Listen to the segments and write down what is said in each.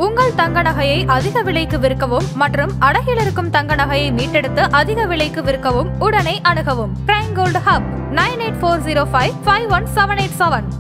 உங்கள் தங்க நகையை அதிக விலைக்கு விற்கவும் மற்றும் அடகில் இருக்கும் தங்க நகையை மீட்டெடுத்து அதிக விலைக்கு விற்கவும் உடனே அணுகவும். Prime gold hub 9840551787.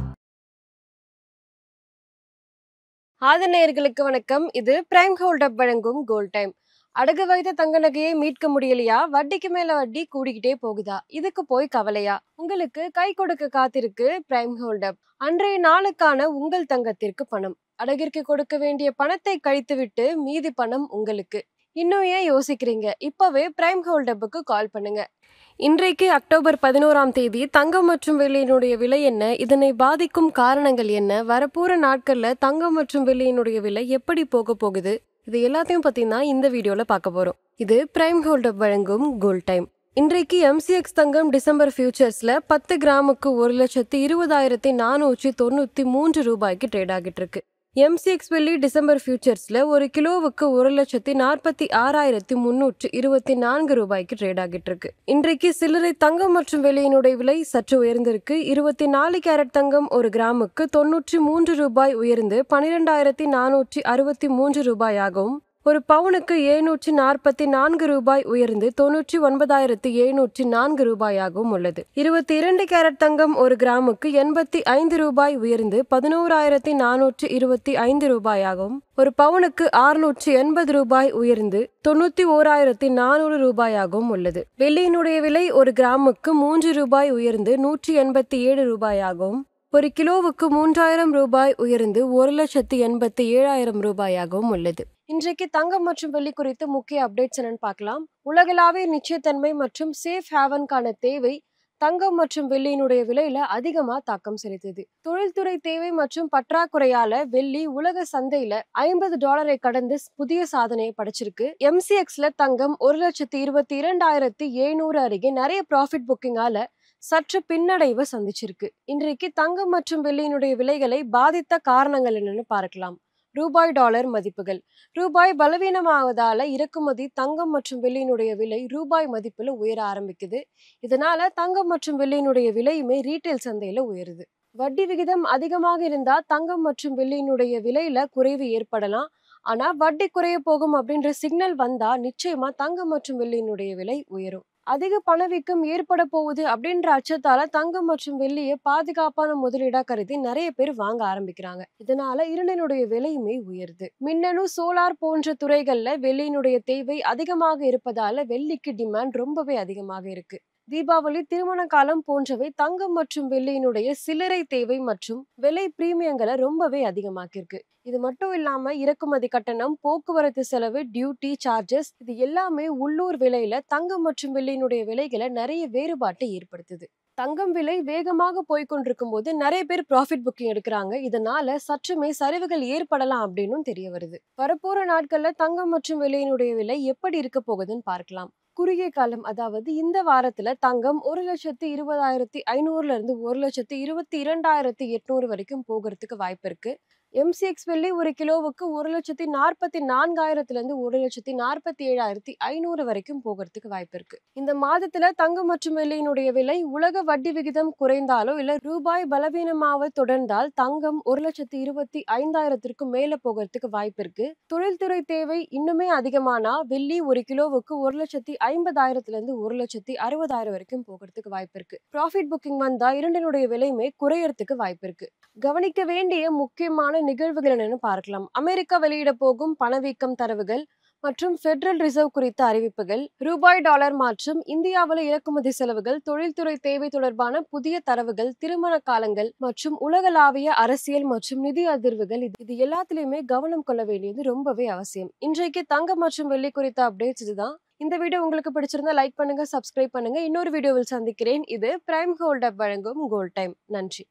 ஆதநேயர்களுக்கு வணக்கம். இது பிரைம் கோல்ட் ஹப் வழங்கும் கோல்ட் டைம். அடகு வைத்த தங்க நகையை மீட்க முடியலையா? வட்டிக்கு மேல வட்டி கூடிக்கிட்டே போகுதா? இதுக்கு போய் கவலையா? உங்களுக்கு கை கொடுக்க காத்திருக்கு பிரைம் கோல்ட் ஹப். அன்றைய நாளுக்கான உங்கள் தங்கத்திற்கு பணம். அடகிற்கு கொடுக்க வேண்டிய பணத்தை கழித்துவிட்டு மீதி பணம் உங்களுக்கு. இன்னும் ஏன் யோசிக்கிறீங்க? இப்பவே பிரைம் கோல்ட் ஹப்புக்கு கால் பண்ணுங்க. இன்றைக்கு அக்டோபர் 11ஆம் தேதி தங்கம் மற்றும் வெள்ளியினுடைய விலை என்ன, இதனை பாதிக்கும் காரணங்கள் என்ன, வரப்போற நாட்கள்ல தங்கம் மற்றும் வெள்ளியினுடைய விலை எப்படி போக போகுது, இது எல்லாத்தையும் பத்தி தான் இந்த வீடியோல பார்க்க போறோம். இது பிரைம் கோல்ட் ஹப் வழங்கும் கோல்ட் டைம். இன்றைக்கு MCX தங்கம் டிசம்பர் ஃபியூச்சர்ஸ்ல 10 கிராமுக்கு 1,20,493 ரூபாய்க்கு ட்ரேட் ஆகிட்டு இருக்கு. MCX வெள்ளி டிசம்பர் ஃபியூச்சர்ஸ்ல ஒரு கிலோவுக்கு 1,46,324 ரூபாய்க்கு ட்ரேட் ஆகிட்டு இருக்கு. இன்றைக்கு சில்லறை தங்கம் மற்றும் வெள்ளியினுடைய விலை சற்று உயர்ந்திருக்கு. 24 கேரட் தங்கம் ஒரு கிராமுக்கு 93 ரூபாய் உயர்ந்து 12,463 ரூபாயாகவும், ஒரு பவுனுக்கு 744 ரூபாய் உயர்ந்து 99,704 ரூபாயாகவும் உள்ளது. 22 கேரட் தங்கம் ஒரு கிராமுக்கு 85 ரூபாய் உயர்ந்து 11,425 ரூபாயாகவும், ஒரு பவுனுக்கு 680 ரூபாய் உயர்ந்து 91,400 ரூபாயாகவும் உள்ளது. வெள்ளியினுடைய விலை ஒரு கிராமுக்கு 3 ரூபாய் உயர்ந்து 187 ரூபாயாகவும், ஒரு கிலோவுக்கு 3000 ரூபாய் உயர்ந்து 1,87,000 ரூபாயாகவும் உள்ளது. இன்றைக்கு தங்கம் மற்றும் வெள்ளி குறித்து முக்கிய அப்டேட்ஸ் என்னன்னு பார்க்கலாம். உலகளாவிய நிச்சயத்தன்மை மற்றும் சேஃப் ஹேவனுக்கான தேவை தங்கம் மற்றும் வெள்ளியினுடைய விலையில அதிகமா தாக்கம் செலுத்துது. தொழில்துறை தேவை மற்றும் பற்றாக்குறையால வெள்ளி உலக சந்தையில $50 கடந்து புதிய சாதனையை படைச்சிருக்கு. MCXல தங்கம் 1,22,700 அருகே நிறைய ப்ராஃபிட் புக்கிங்கால சற்று பின்னடைவை சந்திச்சிருக்கு. இன்றைக்கு தங்கம் மற்றும் வெள்ளியினுடைய விலைகளை பாதித்த காரணங்கள் என்னன்னு பார்க்கலாம். ரூபாய் டாலர் மதிப்புகள். ரூபாய் பலவீனமாவதால இறக்குமதி தங்கம் மற்றும் வெள்ளியினுடைய விலை ரூபாய் மதிப்புல உயர ஆரம்பிக்குது. இதனால தங்கம் மற்றும் வெள்ளியினுடைய விலையுமே ரீட்டைல் சந்தையில உயருது. வட்டி விகிதம் அதிகமாக இருந்தா தங்கம் மற்றும் வெள்ளியினுடைய விலையில குறைவு ஏற்படலாம். ஆனா வட்டி குறைய போகும் அப்படின்ற சிக்னல் வந்தா நிச்சயமா தங்கம் மற்றும் வெள்ளியினுடைய விலை உயரும். அதிக பணவீக்கம் ஏற்பட போகுது அப்படின்ற அச்சத்தால தங்கம் மற்றும் வெள்ளியை பாதுகாப்பான முதலீடா கருதி நிறைய பேர் வாங்க ஆரம்பிக்கிறாங்க. இதனால இரண்டினுடைய விலையுமே உயருது. மின்னணு, சோலார் போன்ற துறைகள்ல வெள்ளியினுடைய தேவை அதிகமாக இருப்பதால வெள்ளிக்கு டிமாண்ட் ரொம்பவே அதிகமாக இருக்கு. தீபாவளி, திருமண காலம் போன்றவை தங்கம் மற்றும் வெள்ளியினுடைய சில்லறை தேவை மற்றும் விலை பிரீமியங்களை ரொம்பவே அதிகமாக்கிருக்கு. இது மட்டும் இல்லாம இறக்குமதி கட்டணம், போக்குவரத்து செலவு, டியூட்டி சார்ஜஸ், இது எல்லாமே உள்ளூர் விலையில தங்கம் மற்றும் வெள்ளியினுடைய விலைகளை நிறைய வேறுபாட்டை ஏற்படுத்துது. தங்கம் விலை வேகமாக போய்கொண்டிருக்கும் போது நிறைய பேர் ப்ராஃபிட் புக்கிங் எடுக்கிறாங்க. இதனால சற்றுமே சரிவுகள் ஏற்படலாம் அப்படின்னு தெரிய வருது. வரப்போற நாட்கள்ல தங்கம் மற்றும் வெள்ளியினுடைய விலை எப்படி இருக்க போகுதுன்னு பார்க்கலாம். குறுகிய காலம், அதாவது இந்த வாரத்துல தங்கம் 1,20,500 இருந்து 1,22,800 வரைக்கும் போகிறதுக்கு வாய்ப்பு இருக்கு. MCX வெள்ளி ஒரு கிலோவுக்கு 1,44,000 இருந்து 1,47,500 வரைக்கும் போகிறதுக்கு வாய்ப்பு இருக்கு. இந்த மாதத்துல தங்கம் மற்றும் வெள்ளியினுடைய விலை உலக வட்டி விகிதம் குறைந்தாலோ இல்ல ரூபாய் பலவீனமாக தொடர்ந்தால் தங்கம் 1,25,000 மேல போகிறதுக்கு வாய்ப்பு இருக்கு. தொழில்துறை தேவை இன்னுமே அதிகமானா வெள்ளி ஒரு கிலோவுக்கு 1,50,000 இருந்து 1,60,000 வரைக்கும் போகிறதுக்கு வாய்ப்பு இருக்கு. ப்ராஃபிட் புக்கிங் வந்தா இரண்டினுடைய விலையுமே குறையறதுக்கு வாய்ப்பு இருக்கு. கவனிக்க வேண்டிய முக்கியமான நிகழ்வுகள் என்னன்னு பார்க்கலாம். அமெரிக்கா வெளியிட போகும் பணவீக்கம் தரவுகள் மற்றும் ஃபெடரல் ரிசர்வ் குறித்த அறிவிப்புகள், ரூபாய் டாலர் மாற்றம், இந்தியாவில் இறக்குமதி செலவுகள், தொழில்துறை தேவை தொடர்பான புதிய தரவுகள், திருமண காலங்கள் மற்றும் உலகளாவிய அரசியல் மற்றும் நிதி அதிர்வுகள், இது எல்லாத்திலுமே கவனம் கொள்ள வேண்டியது ரொம்பவே அவசியம். இன்றைக்கு தங்கம் மற்றும் வெள்ளி குறித்த அப்டேட்ஸ் இதுதான். இந்த வீடியோ உங்களுக்கு பிடிச்சிருந்தா லைக் பண்ணுங்க, சப்ஸ்கிரைப் பண்ணுங்க. இன்னொரு வீடியோவில் சந்திக்கிறேன். இது பிரைம் கோல்ட் ஹப் வழங்கும் கோல்ட் டைம். நன்றி.